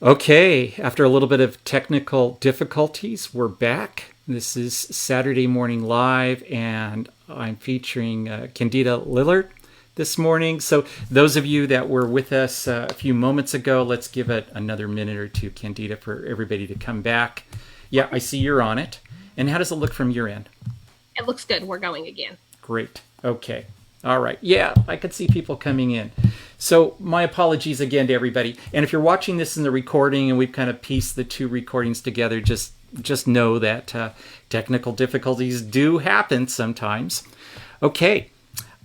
Okay, after a little bit of technical difficulties, we're back. This is Saturday Morning Live, and I'm featuring Candida Lillard this morning. So, those of you that were with us a few moments ago, let's give it another minute or two, Candida, for everybody to come back. Yeah, I see you're on it. And how does it look from your end? It looks good. We're going again. Great. Okay. All right. Yeah, I could see people coming in. So my apologies again to everybody. And if you're watching this in the recording and we've kind of pieced the two recordings together, just know that technical difficulties do happen sometimes. Okay.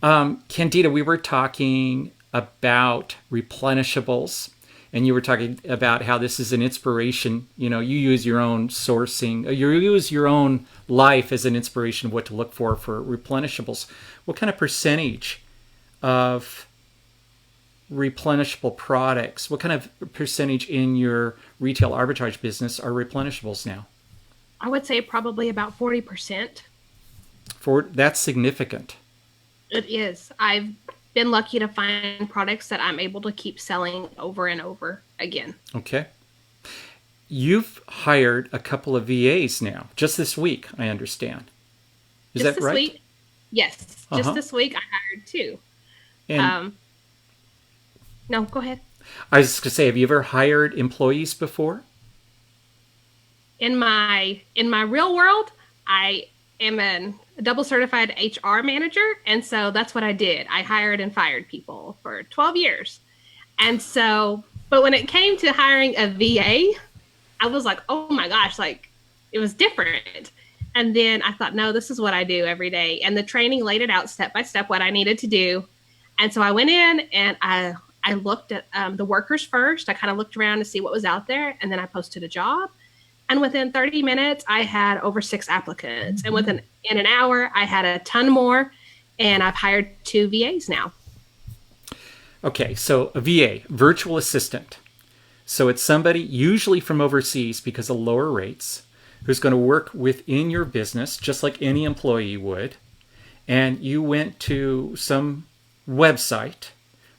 Candida, we were talking about replenishables, and you were talking about how this is an inspiration. You know, you use your own sourcing, you use your own life as an inspiration of what to look for replenishables. What kind of percentage of replenishable products, what kind of percentage in your retail arbitrage business are replenishables now? I would say probably about 40%. That's significant. It is. I've been lucky to find products that I'm able to keep selling over and over again. Okay. You've hired a couple of VAs now, just this week, I understand. Is Just that this right? week, yes, Uh just huh. this week I hired two. And Um, no, go ahead. I was going to say, have you ever hired employees before? In my real world, I am a double certified HR manager, and so that's what I did. I hired and fired people for 12 years. And so, but when it came to hiring a VA, I was like, oh my gosh, like it was different. And then I thought, no, this is what I do every day. And the training laid it out step by step what I needed to do. And so I went in and I looked at the workers first. I kind of looked around to see what was out there, and then I posted a job. And within 30 minutes, I had over 6 applicants. And in an hour, I had a ton more. And I've hired two VAs now. Okay, so a VA, virtual assistant. So it's somebody usually from overseas because of lower rates who's going to work within your business just like any employee would. And you went to some website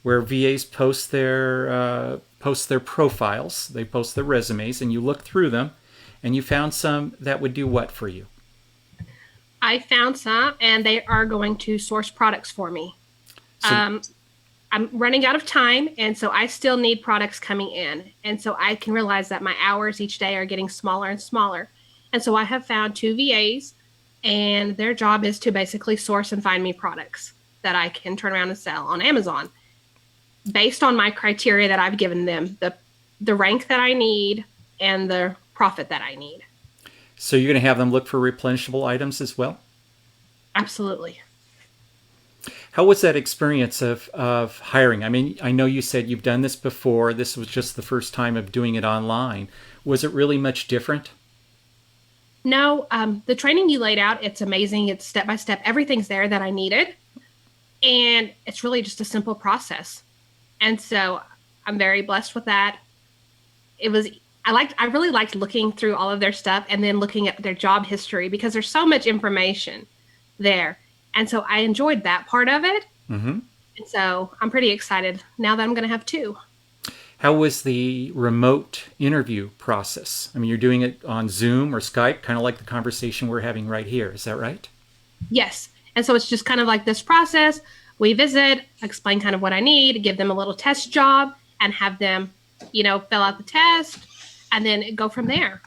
where VAs post their profiles, they post their resumes, and you look through them, and you found some that would do what for you? I found some, and they are going to source products for me. So Um, I'm running out of time, and so I still need products coming in. And so I can realize that my hours each day are getting smaller and smaller. And so I have found two VAs, and their job is to basically source and find me products that I can turn around and sell on Amazon based on my criteria that I've given them, the rank that I need and the profit that I need. so you're going to have them look for replenishable items as well? Absolutely. How was that experience of hiring? I mean, I know you said you've done this before. This was just the first time of doing it online. Was it really much different? No, the training you laid out, it's amazing. It's step by step. Everything's there that I needed. And it's really just a simple process. And so I'm very blessed with that. It was, I really liked looking through all of their stuff and then looking at their job history because there's so much information there. And so I enjoyed that part of it. Mm-hmm. And so I'm pretty excited now that I'm going to have two. How was the remote interview process? I mean, you're doing it on Zoom or Skype, kind of like the conversation we're having right here. Is that right? Yes. And so it's just kind of like this process. We visit, explain kind of what I need, give them a little test job, and have them, fill out the test and then go from there.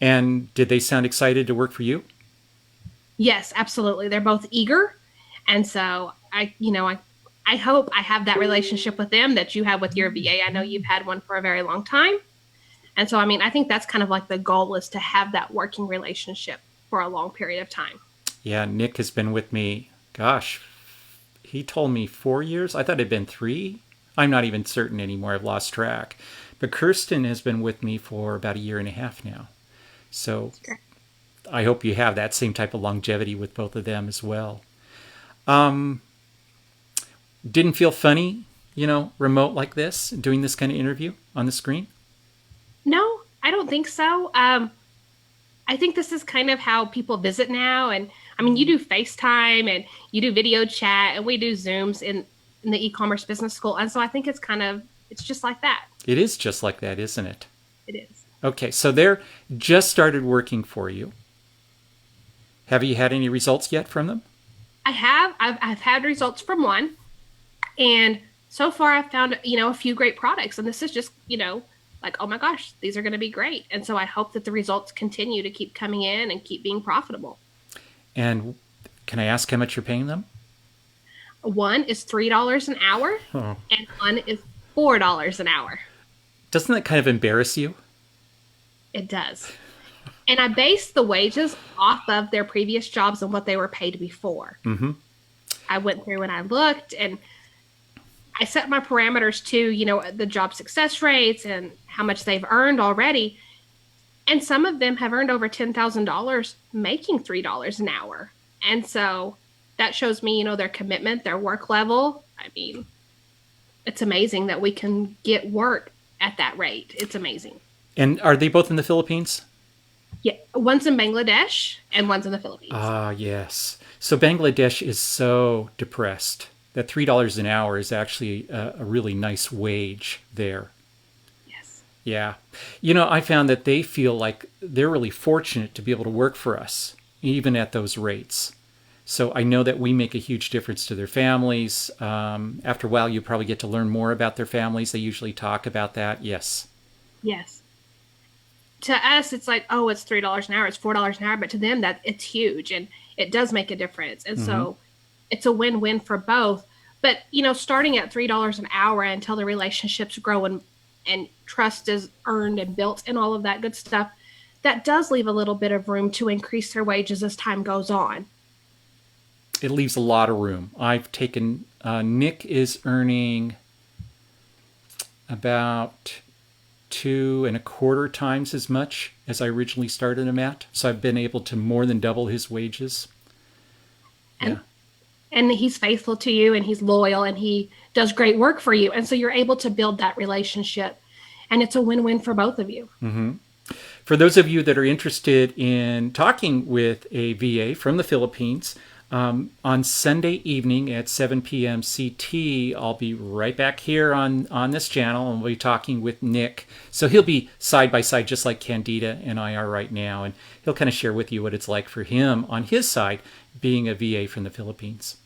And did they sound excited to work for you? Yes, absolutely. They're both eager. And so I hope I have that relationship with them that you have with your VA. I know you've had one for a very long time. And so, I mean, I think that's kind of like the goal is to have that working relationship for a long period of time. Yeah, Nick has been with me, gosh, he told me 4 years. I thought it'd been three. I'm not even certain anymore. I've lost track. But Kirsten has been with me for about a year and a half now. So I hope you have that same type of longevity with both of them as well. Um, didn't feel funny, remote like this, doing this kind of interview on the screen? No, I don't think so. I think this is kind of how people visit now. And I mean, you do FaceTime and you do video chat, and we do Zooms in the e-commerce business school. And so I think It's just like that. It is just like that, isn't it? It is. Okay, so they're just started working for you. Have you had any results yet from them? I have. I've had results from one, and so far I've found a few great products, and this is just like, oh my gosh, these are going to be great. And so I hope that the results continue to keep coming in and keep being profitable. And can I ask how much you're paying them? One is $3 an hour, Oh. and one is $4 an hour. Doesn't that kind of embarrass you? It does. And I base the wages off of their previous jobs and what they were paid before. Mm-hmm. I went through and I looked, and I set my parameters to, the job success rates and how much they've earned already. And some of them have earned over $10,000 making $3 an hour. And so that shows me, their commitment, their work level. I mean, it's amazing that we can get work at that rate. It's amazing. And are they both in the Philippines? Yeah, one's in Bangladesh and one's in the Philippines. Ah, yes. So Bangladesh is so depressed that $3 an hour is actually a really nice wage there. Yes. Yeah. I found that they feel like they're really fortunate to be able to work for us, even at those rates. So I know that we make a huge difference to their families. After a while, you probably get to learn more about their families. They usually talk about that. Yes. Yes. To us, it's like, oh, it's $3 an hour, it's $4 an hour, but to them, that it's huge, and it does make a difference. And so it's a win-win for both. But, starting at $3 an hour until the relationships grow and trust is earned and built and all of that good stuff, that does leave a little bit of room to increase their wages as time goes on. It leaves a lot of room. I've taken, Nick is earning about 2.25 times as much as I originally started him at. So I've been able to more than double his wages. And he's faithful to you, and he's loyal, and he does great work for you. And so you're able to build that relationship, and it's a win-win for both of you. Mm-hmm. For those of you that are interested in talking with a VA from the Philippines, on Sunday evening at 7 p.m. CT, I'll be right back here on this channel, and we'll be talking with Nick. So he'll be side by side, just like Candida and I are right now, and he'll kind of share with you what it's like for him on his side, being a VA from the Philippines.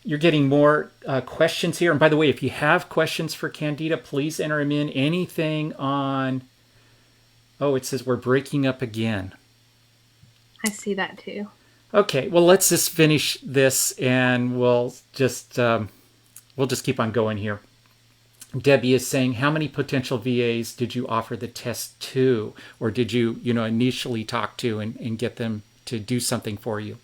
You're getting more questions here. And by the way, if you have questions for Candida, please enter them in. Anything on... Oh, it says we're breaking up again. I see that too. Okay, well, let's just finish this, and we'll just keep on going here. Debbie is saying, how many potential VAs did you offer the test to, or did you, initially talk to and get them to do something for you?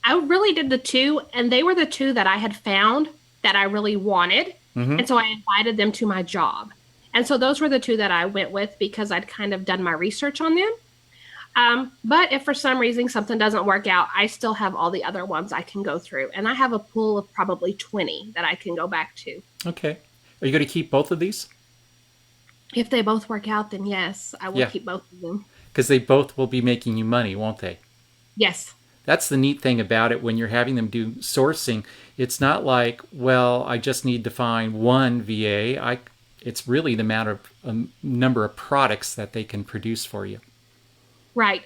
I really did the 2, and they were the 2 that I had found that I really wanted. Mm-hmm. And so I invited them to my job. And so those were the 2 that I went with because I'd kind of done my research on them. But if for some reason something doesn't work out, I still have all the other ones I can go through. And I have a pool of probably 20 that I can go back to. Okay. Are you going to keep both of these? If they both work out, then yes, I will keep both of them. Because they both will be making you money, won't they? Yes. That's the neat thing about it when you're having them do sourcing. It's not like, well, I just need to find one VA. It's really the number of products that they can produce for you. Right.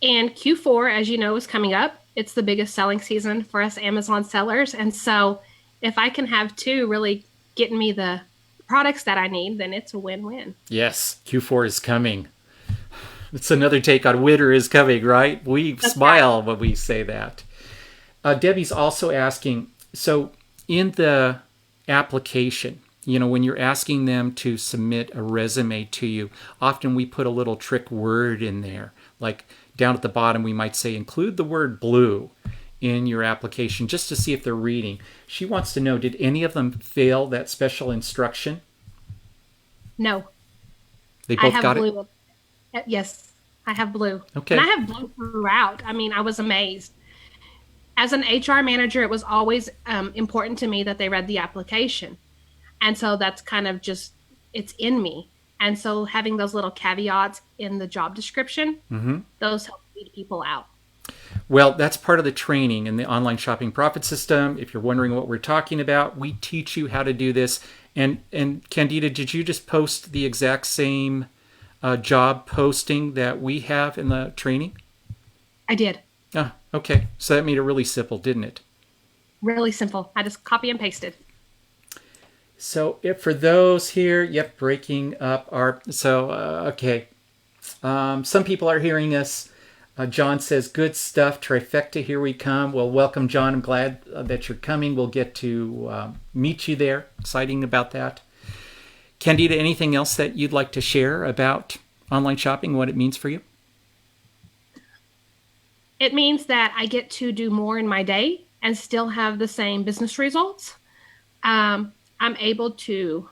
And Q4, as you know, is coming up. It's the biggest selling season for us Amazon sellers. And so if I can have 2 really getting me the products that I need, then it's a win-win. Yes, Q4 is coming. It's another take on winter is coming, right? We smile when we say that. Debbie's also asking, so in the application, when you're asking them to submit a resume to you, often we put a little trick word in there. Like down at the bottom, we might say, include the word blue in your application just to see if they're reading. She wants to know, did any of them fail that special instruction? No. They both got blue. Yes, I have blue. Okay. And I have blue throughout. I mean, I was amazed. As an HR manager, it was always important to me that they read the application. And so that's kind of just, it's in me. And so having those little caveats in the job description, those help lead people out. Well, that's part of the training in the Online Shopping Profit System. If you're wondering what we're talking about, we teach you how to do this And Candida, did you just post the exact same job posting that we have in the training? I did. Ah, okay. So that made it really simple, didn't it? Really simple. I just copy and pasted. So if for those here, yep, breaking up our, so, okay. Some people are hearing us. John says, good stuff, trifecta, here we come. Well, welcome, John. I'm glad that you're coming. We'll get to meet you there. Exciting about that. Candida, anything else that you'd like to share about online shopping, what it means for you? It means that I get to do more in my day and still have the same business results. I'm able to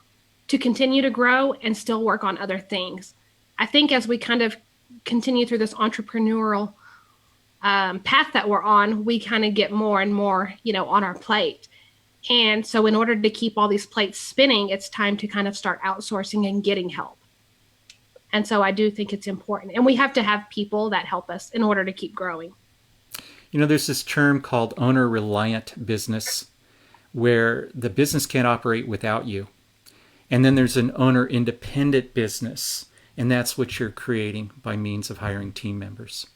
continue to grow and still work on other things. I think as we kind of continue through this entrepreneurial path that we're on, we kind of get more and more, on our plate. And so in order to keep all these plates spinning, it's time to kind of start outsourcing and getting help. And so I do think it's important. And we have to have people that help us in order to keep growing. There's this term called owner-reliant business, where the business can't operate without you. And then there's an owner-independent business, and that's what you're creating by means of hiring team members.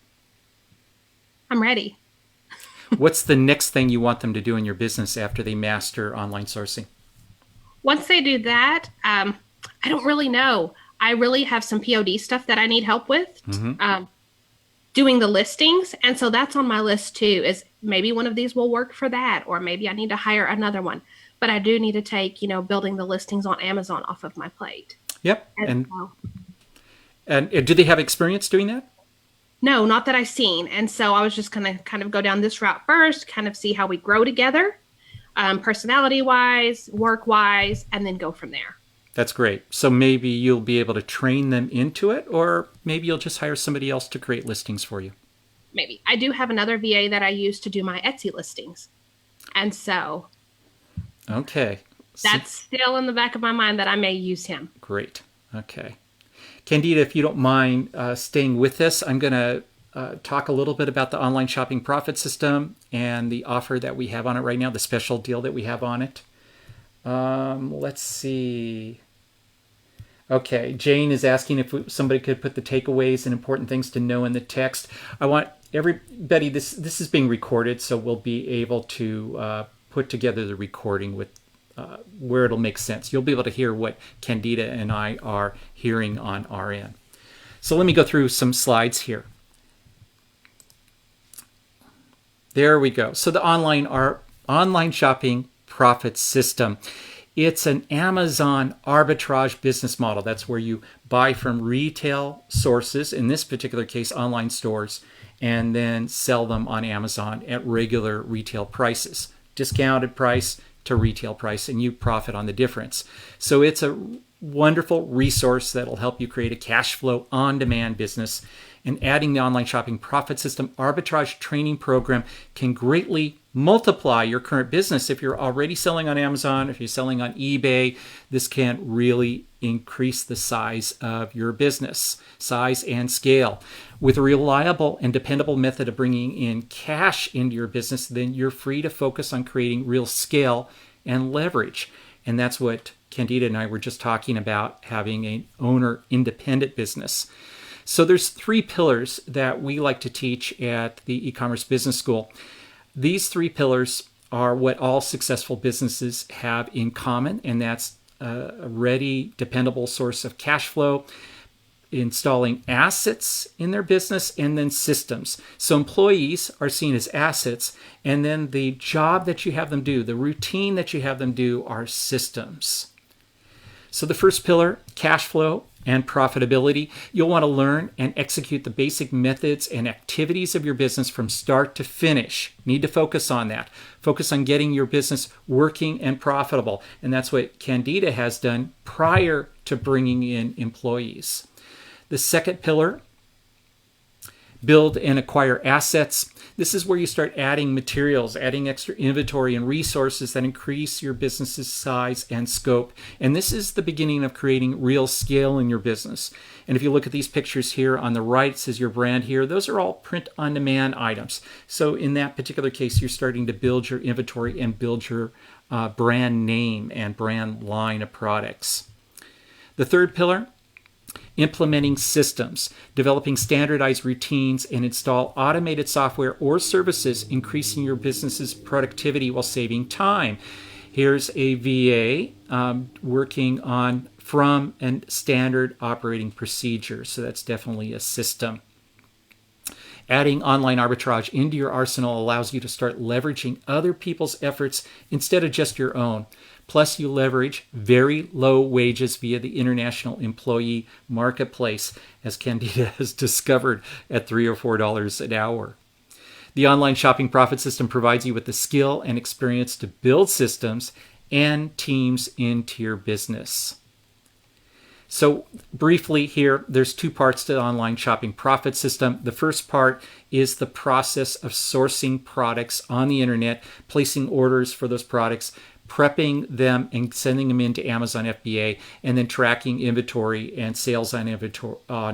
I'm ready. What's the next thing you want them to do in your business after they master online sourcing? Once they do that, I don't really know. I really have some POD stuff that I need help with, doing the listings. And so that's on my list too, is maybe one of these will work for that, or maybe I need to hire another one. But I do need to take, building the listings on Amazon off of my plate. Yep. And do they have experience doing that? No, not that I've seen. And so I was just going to kind of go down this route first, kind of see how we grow together, personality-wise, work-wise, and then go from there. That's great. So maybe you'll be able to train them into it, or maybe you'll just hire somebody else to create listings for you. Maybe. I do have another VA that I use to do my Etsy listings. And so okay. That's still in the back of my mind that I may use him. Great. Okay. Candida, if you don't mind staying with us, I'm going to talk a little bit about the online shopping profit system and the offer that we have on it right now, the special deal that we have on it. Let's see. Okay, Jane is asking if somebody could put the takeaways and important things to know in the text. I want everybody, this is being recorded, so we'll be able to put together the recording with where it'll make sense. You'll be able to hear what Candida and I are hearing on our end. So let me go through some slides here. There we go. So the online shopping profit system. It's an Amazon arbitrage business model. That's where you buy from retail sources, in this particular case, online stores, and then sell them on Amazon at regular retail prices, discounted price to retail price, and you profit on the difference. So it's a wonderful resource that'll help you create a cash flow on-demand business. And adding the online shopping profit system arbitrage training program can greatly multiply your current business. If you're already selling on Amazon, if you're selling on eBay, this can really increase the size of your business, size and scale. With a reliable and dependable method of bringing in cash into your business, then you're free to focus on creating real scale and leverage. And that's what Candida and I were just talking about, having an owner-independent business. So there's 3 pillars that we like to teach at the e-commerce business school. These 3 pillars are what all successful businesses have in common, and that's a ready, dependable source of cash flow, installing assets in their business, and then systems. So employees are seen as assets, and then the job that you have them do, the routine that you have them do, are systems. So the first pillar, cash flow and profitability. You'll want to learn and execute the basic methods and activities of your business from start to finish. Need to focus on that. Focus on getting your business working and profitable. And that's what Candida has done prior to bringing in employees. The second pillar, build and acquire assets. This is where you start adding materials, adding extra inventory and resources that increase your business's size and scope. And this is the beginning of creating real scale in your business. And if you look at these pictures here on the right, it says your brand here. Those are all print-on-demand items. So in that particular case, you're starting to build your inventory and build your brand name and brand line of products. The third pillar, implementing systems, developing standardized routines, and install automated software or services, increasing your business's productivity while saving time. Here's a VA working on from and standard operating procedure. So that's definitely a system. Adding online arbitrage into your arsenal allows you to start leveraging other people's efforts instead of just your own. Plus, you leverage very low wages via the international employee marketplace, as Candida has discovered at $3 or $4 an hour. The online shopping profit system provides you with the skill and experience to build systems and teams into your business. So briefly here, there's two parts to the online shopping profit system. The first part is the process of sourcing products on the internet, placing orders for those products, prepping them and sending them into Amazon FBA, and then tracking inventory and sales on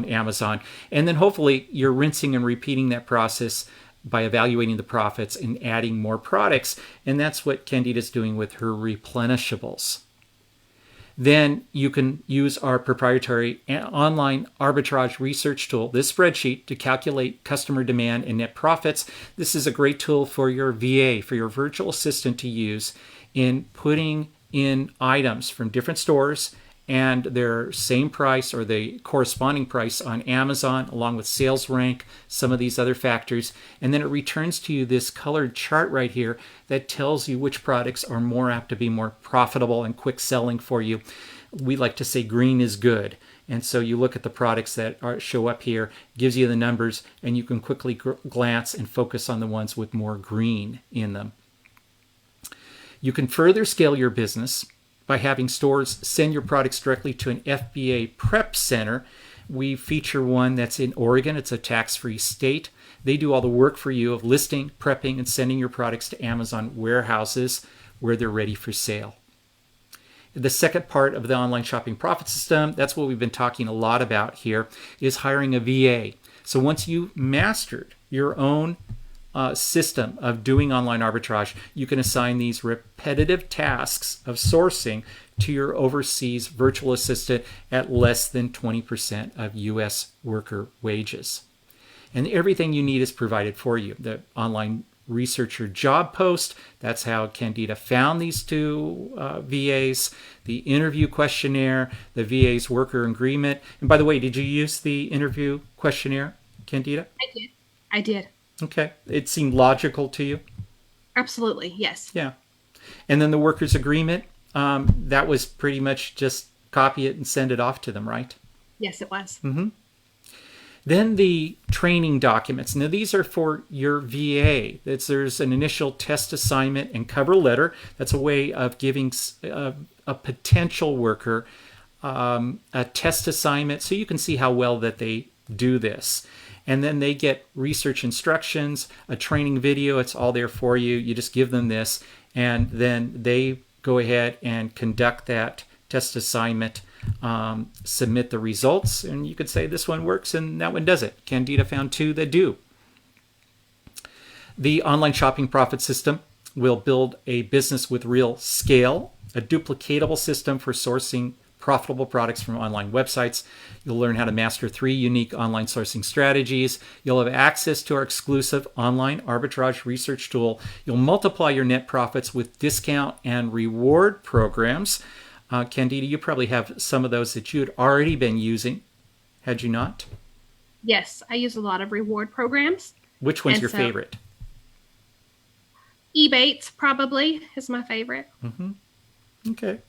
Amazon. And then hopefully you're rinsing and repeating that process by evaluating the profits and adding more products. And that's what Candida's doing with her replenishables. Then you can use our proprietary online arbitrage research tool, this spreadsheet, to calculate customer demand and net profits. This is a great tool for your VA, for your virtual assistant to use in putting in items from different stores and their same price or the corresponding price on Amazon, along with sales rank, some of these other factors. And then it returns to you this colored chart right here that tells you which products are more apt to be more profitable and quick selling for you. We like to say green is good. And so you look at the products that show up here, gives you the numbers, and you can quickly glance and focus on the ones with more green in them. You can further scale your business by having stores send your products directly to an FBA prep center. We feature one that's in Oregon. It's a tax-free state. They do all the work for you of listing, prepping, and sending your products to Amazon warehouses where they're ready for sale. The second part of the online shopping profit system, that's what we've been talking a lot about here, is hiring a VA. So once you mastered your own system of doing online arbitrage, you can assign these repetitive tasks of sourcing to your overseas virtual assistant at less than 20% of U.S. worker wages. And everything you need is provided for you. The online researcher job post, that's how Candida found these two VAs, the interview questionnaire, the VA's worker agreement. And by the way, did you use the interview questionnaire, Candida? I did. Okay. It seemed logical to you? Absolutely, yes. Yeah. And then the workers' agreement, that was pretty much just copy it and send it off to them, right? Yes, it was. Mm-hmm. Then the training documents. Now, these are for your VA. There's an initial test assignment and cover letter. That's a way of giving a potential worker a test assignment so you can see how well that they do this. And then they get research instructions, a training video. It's all there for you. You just give them this, and then they go ahead and conduct that test assignment, submit the results, and you could say this one works and that one doesn't. Candida found two that do. The online shopping profit system will build a business with real scale, a duplicatable system for sourcing profitable products from online websites. You'll learn how to master 3 unique online sourcing strategies. You'll have access to our exclusive online arbitrage research tool. You'll multiply your net profits with discount and reward programs. Candida, you probably have some of those that you had already been using, had you not? Yes, I use a lot of reward programs. Which one's your favorite? Ebates probably is my favorite. Mm-hmm. Okay.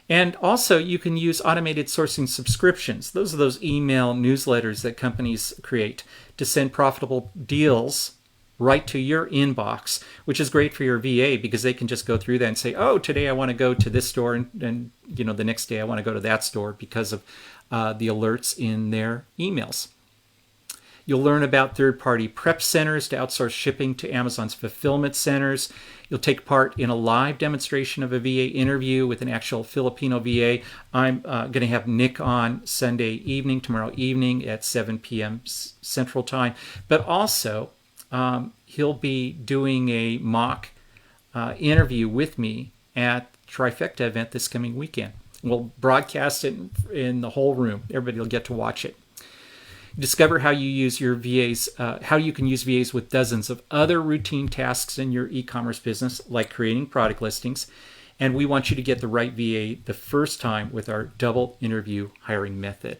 And also, you can use automated sourcing subscriptions. Those are those email newsletters that companies create to send profitable deals right to your inbox, which is great for your VA because they can just go through that and say, oh, today I want to go to this store, and the next day I want to go to that store because of the alerts in their emails. You'll learn about third-party prep centers to outsource shipping to Amazon's fulfillment centers. You'll take part in a live demonstration of a VA interview with an actual Filipino VA. I'm going to have Nick on Sunday evening, tomorrow evening at 7 p.m. Central Time. But also, he'll be doing a mock interview with me at Trifecta event this coming weekend. We'll broadcast it in the whole room. Everybody will get to watch it. Discover how you use your VAs, how you can use VAs with dozens of other routine tasks in your e-commerce business, like creating product listings. And we want you to get the right VA the first time with our double interview hiring method.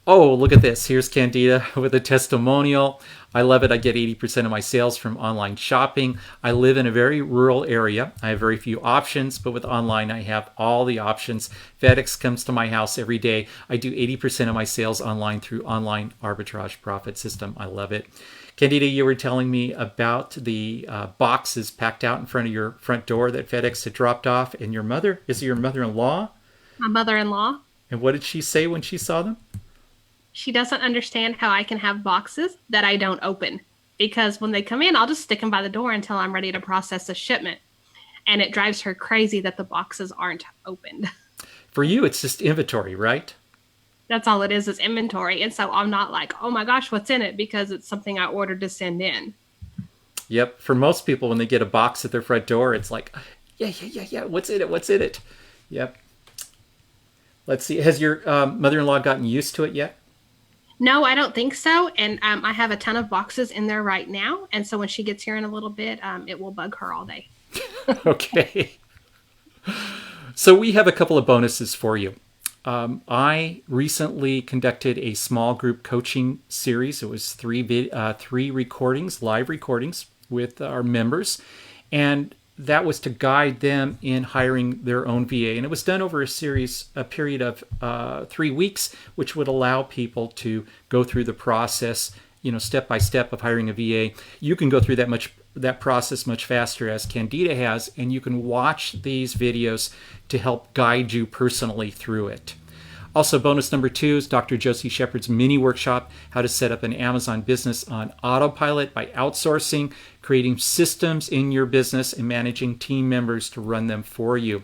Oh, look at this. Here's Candida with a testimonial. I love it. I get 80% of my sales from online shopping. I live in a very rural area. I have very few options, but with online, I have all the options. FedEx comes to my house every day. I do 80% of my sales online through online arbitrage profit system. I love it. Candida, you were telling me about the boxes packed out in front of your front door that FedEx had dropped off. And your mother, is it your mother-in-law? My mother-in-law. And what did she say when she saw them? She doesn't understand how I can have boxes that I don't open, because when they come in, I'll just stick them by the door until I'm ready to process the shipment. And it drives her crazy that the boxes aren't opened. For you, it's just inventory, right? That's all it is inventory. And so I'm not like, oh my gosh, what's in it? Because it's something I ordered to send in. Yep. For most people, when they get a box at their front door, it's like, yeah. What's in it? What's in it? Yep. Let's see. Has your mother-in-law gotten used to it yet? No, I don't think so. And I have a ton of boxes in there right now. And so when she gets here in a little bit, it will bug her all day. Okay. So we have a couple of bonuses for you. I recently conducted a small group coaching series. It was three recordings, live recordings with our members. And that was to guide them in hiring their own VA. And it was done over a period of 3 weeks, which would allow people to go through the process, step by step of hiring a VA. You can go through that process much faster, as Candida has, and you can watch these videos to help guide you personally through it. Also, bonus number 2 is Dr. Josie Shepard's mini workshop, how to set up an Amazon business on autopilot by outsourcing, creating systems in your business, and managing team members to run them for you.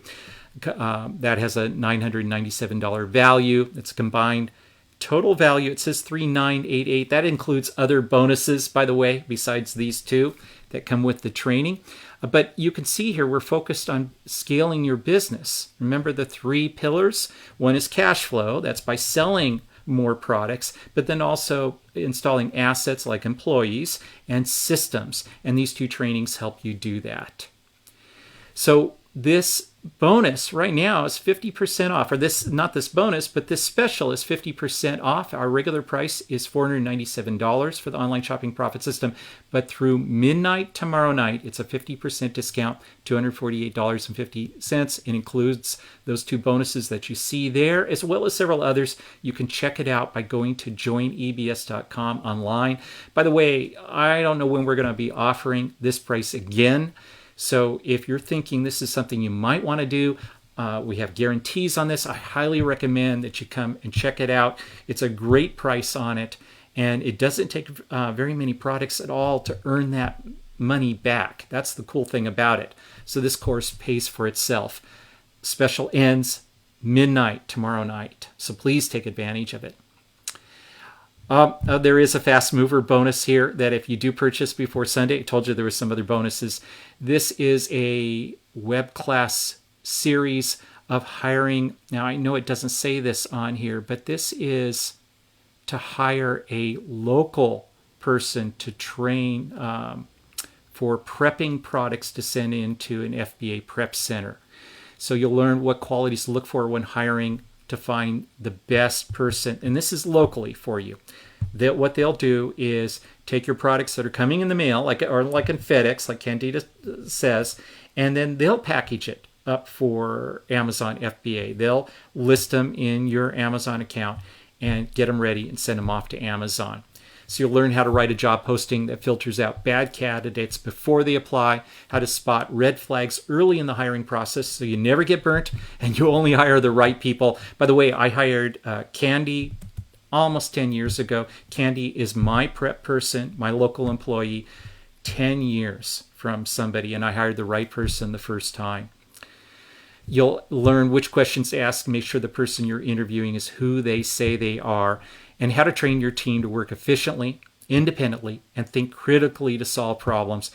That has a $997 value. It's combined total value. It says $3,988. That includes other bonuses, by the way, besides these two that come with the training. But you can see here we're focused on scaling your business. Remember the 3 pillars? One is cash flow. That's by selling more products, but then also installing assets like employees and systems. And these 2 trainings help you do that. So this bonus right now is 50% off, or not this bonus, but this special is 50% off. Our regular price is $497 for the online shopping profit system, but through midnight tomorrow night, it's a 50% discount, $248.50. It includes those 2 bonuses that you see there, as well as several others. You can check it out by going to joinebs.com online. By the way, I don't know when we're going to be offering this price again. So if you're thinking this is something you might want to do, we have guarantees on this. I highly recommend that you come and check it out. It's a great price on it, and it doesn't take very many products at all to earn that money back. That's the cool thing about it. So this course pays for itself. Special ends midnight tomorrow night, so please take advantage of it. There is a fast mover bonus here that if you do purchase before Sunday, I told you there were some other bonuses. This is a web class series of hiring. Now, I know it doesn't say this on here, but this is to hire a local person to train for prepping products to send into an FBA prep center. So you'll learn what qualities to look for when hiring to find the best person. And this is locally for you. What they'll do is take your products that are coming in the mail, like in FedEx, like Candida says, and then they'll package it up for Amazon FBA. They'll list them in your Amazon account and get them ready and send them off to Amazon. So you'll learn how to write a job posting that filters out bad candidates before they apply, how to spot red flags early in the hiring process so you never get burnt and you only hire the right people. By the way, I hired Candy almost 10 years ago. Candy is my prep person, my local employee, 10 years from somebody, and I hired the right person the first time. You'll learn which questions to ask, make sure the person you're interviewing is who they say they are, and how to train your team to work efficiently, independently, and think critically to solve problems.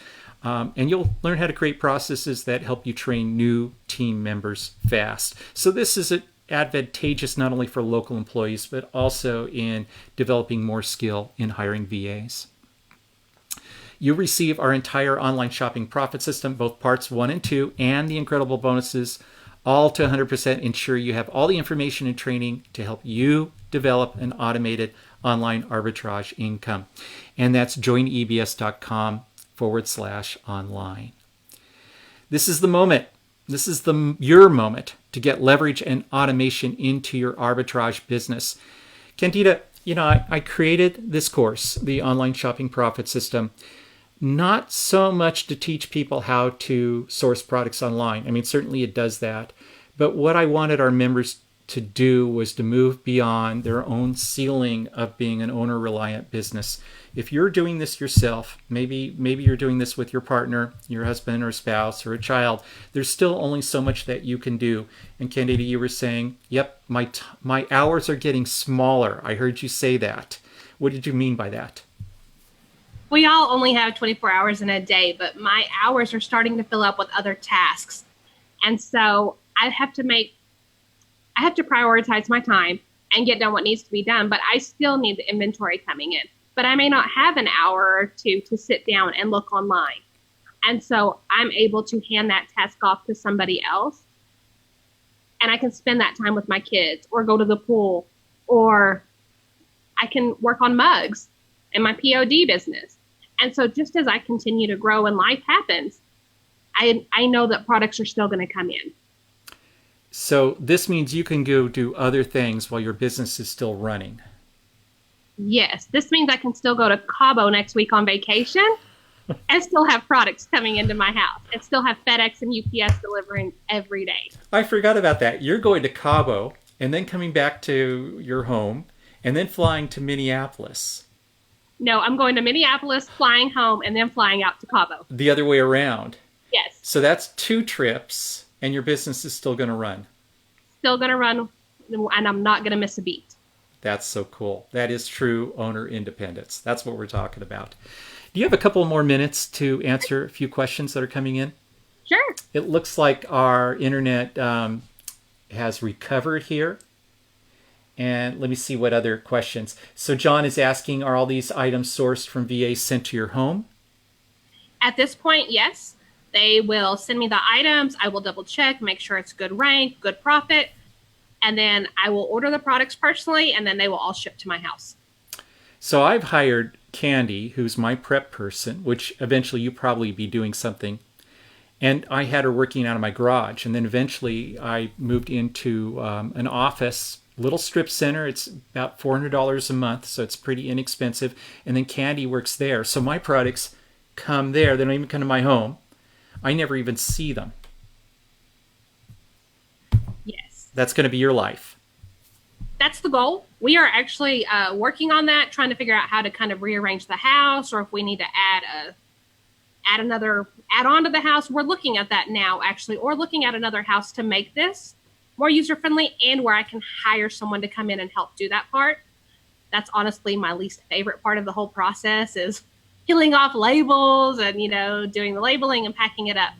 And you'll learn how to create processes that help you train new team members fast. So this is advantageous not only for local employees, but also in developing more skill in hiring VAs. You receive our entire online shopping profit system, both parts 1 and 2, and the incredible bonuses, all to 100% ensure you have all the information and training to help you develop an automated online arbitrage income. And that's joinebs.com/online. This is the moment. This is your moment to get leverage and automation into your arbitrage business. Candida, I created this course, the Online Shopping Profit System, not so much to teach people how to source products online. I mean, certainly it does that. But what I wanted our members to do was to move beyond their own ceiling of being an owner-reliant business. If you're doing this yourself, maybe you're doing this with your partner, your husband or spouse or a child, there's still only so much that you can do. And Candida, you were saying, yep, my hours are getting smaller. I heard you say that. What did you mean by that? We all only have 24 hours in a day, but my hours are starting to fill up with other tasks. And so I have to prioritize my time and get done what needs to be done, but I still need the inventory coming in. But I may not have an hour or two to sit down and look online. And so I'm able to hand that task off to somebody else. And I can spend that time with my kids or go to the pool, or I can work on mugs in my POD business. And so just as I continue to grow and life happens, I know that products are still going to come in. So this means you can go do other things while your business is still running. Yes, this means I can still go to Cabo next week on vacation and still have products coming into my house and still have FedEx and UPS delivering every day. I forgot about that. You're going to Cabo and then coming back to your home and then flying to Minneapolis. No, I'm going to Minneapolis, flying home, and then flying out to Cabo. The other way around. Yes. So that's 2 trips, and your business is still going to run. Still going to run, and I'm not going to miss a beat. That's so cool. That is true owner independence. That's what we're talking about. Do you have a couple more minutes to answer a few questions that are coming in? Sure. It looks like our internet has recovered here. And let me see what other questions. So John is asking, are all these items sourced from VA sent to your home? At this point, yes. They will send me the items. I will double check, make sure it's good rank, good profit. And then I will order the products personally, and then they will all ship to my house. So I've hired Candy, who's my prep person, which eventually you probably be doing something. And I had her working out of my garage. And then eventually I moved into an office, little strip center. It's about $400 a month, so it's pretty inexpensive. And then Candy works there. So my products come there. They don't even come to my home. I never even see them. Yes. That's going to be your life. That's the goal. We are actually working on that, trying to figure out how to kind of rearrange the house, or if we need to add on to the house. We're looking at that now, actually, or looking at another house to make this more user-friendly and where I can hire someone to come in and help do that part. That's honestly my least favorite part of the whole process, is peeling off labels and, doing the labeling and packing it up.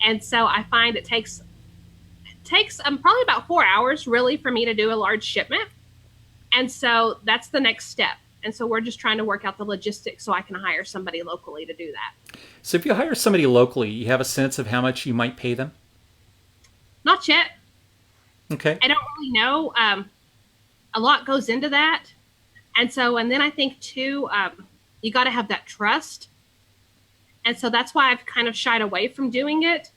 And so I find it takes probably about 4 hours really for me to do a large shipment. And so that's the next step. And so we're just trying to work out the logistics so I can hire somebody locally to do that. So if you hire somebody locally, you have a sense of how much you might pay them? Not yet. Okay. I don't really know. A lot goes into that. And then I think too, you got to have that trust. And so that's why I've kind of shied away from doing it.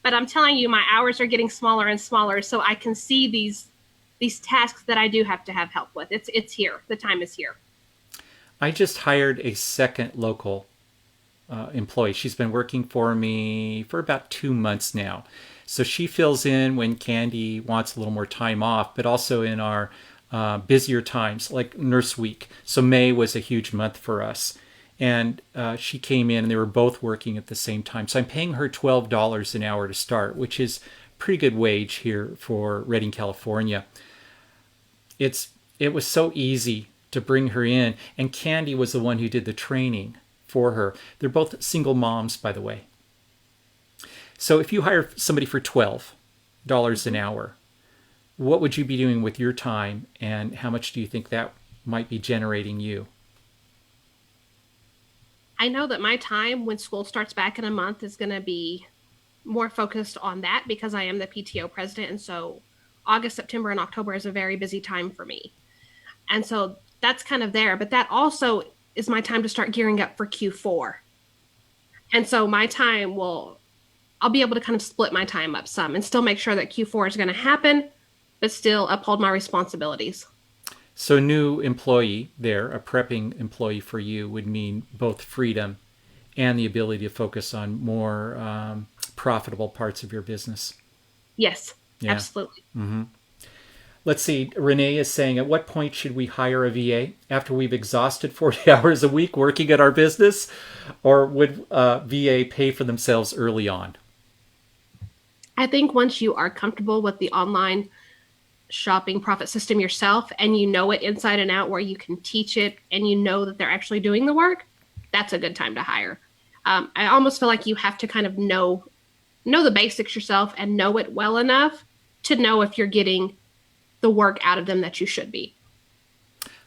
But I'm telling you, my hours are getting smaller and smaller, so I can see these tasks that I do have to have help with. It's here. The time is here. I just hired a second local employee. She's been working for me for about 2 months now. So she fills in when Candy wants a little more time off, but also in our busier times, like Nurse Week. So May was a huge month for us. And she came in and they were both working at the same time. So I'm paying her $12 an hour to start, which is a pretty good wage here for Redding, California. It was so easy to bring her in. And Candy was the one who did the training for her. They're both single moms, by the way. So if you hire somebody for $12 an hour, what would you be doing with your time, and how much do you think that might be generating you? I know that my time when school starts back in a month is going to be more focused on that because I am the PTO president. And so August, September, and October is a very busy time for me. And so that's kind of there. But that also is my time to start gearing up for Q4. And so I'll be able to kind of split my time up some and still make sure that Q4 is going to happen, but still uphold my responsibilities. So new employee there, a prepping employee for you, would mean both freedom and the ability to focus on more profitable parts of your business. Yes, Yeah. absolutely. Mm-hmm. Let's see. Renee is saying, at what point should we hire a VA? After we've exhausted 40 hours a week working at our business? Or would VA pay for themselves early on? I think once you are comfortable with the online shopping profit system yourself and you know it inside and out, where you can teach it and you know that they're actually doing the work, that's a good time to hire. I almost feel like you have to kind of know the basics yourself and know it well enough to know if you're getting the work out of them that you should be.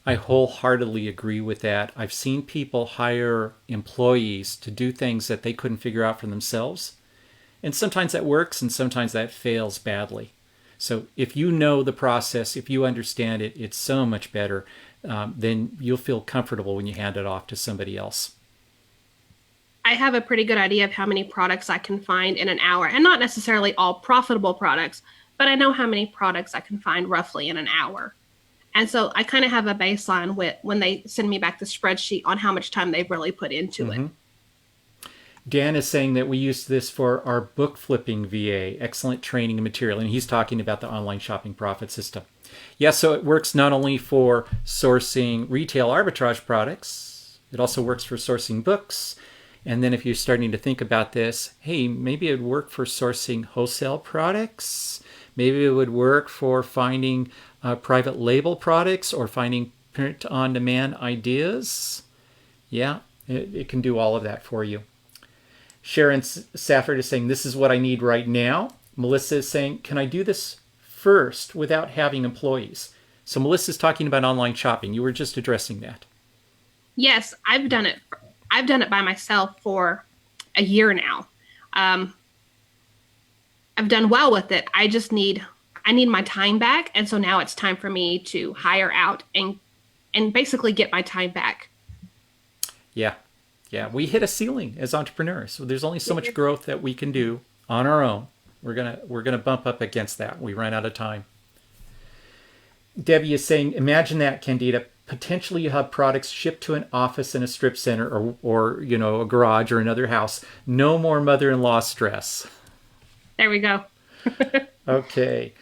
I wholeheartedly agree with that. I've seen people hire employees to do things that they couldn't figure out for themselves. And sometimes that works and sometimes that fails badly. So if you know the process, if you understand it, it's so much better. Then you'll feel comfortable when you hand it off to somebody else. I have a pretty good idea of how many products I can find in an hour, and not necessarily all profitable products, but I know how many products I can find roughly in an hour. And so I kind of have a baseline with when they send me back the spreadsheet on how much time they've really put into it. Dan is saying that we use this for our book flipping VA, excellent training and material. And he's talking about the online shopping profit system. Yeah, so it works not only for sourcing retail arbitrage products, it also works for sourcing books. And then if you're starting to think about this, hey, maybe it would work for sourcing wholesale products. Maybe it would work for finding private label products or finding print-on-demand ideas. Yeah, it can do all of that for you. Sharon Safford is saying, this is what I need right now. Melissa is saying, can I do this first without having employees? So Melissa's talking about online shopping. You were just addressing that. Yes, I've done it. I've done it by myself for a year now. I've done well with it. I need my time back. And so now it's time for me to hire out and basically get my time back. Yeah. Yeah, we hit a ceiling as entrepreneurs. So there's only so much growth that we can do on our own. We're gonna bump up against that. We run out of time. Debbie is saying, imagine that, Candida. Potentially you have products shipped to an office in a strip center or a garage or another house. No more mother-in-law stress. There we go. Okay.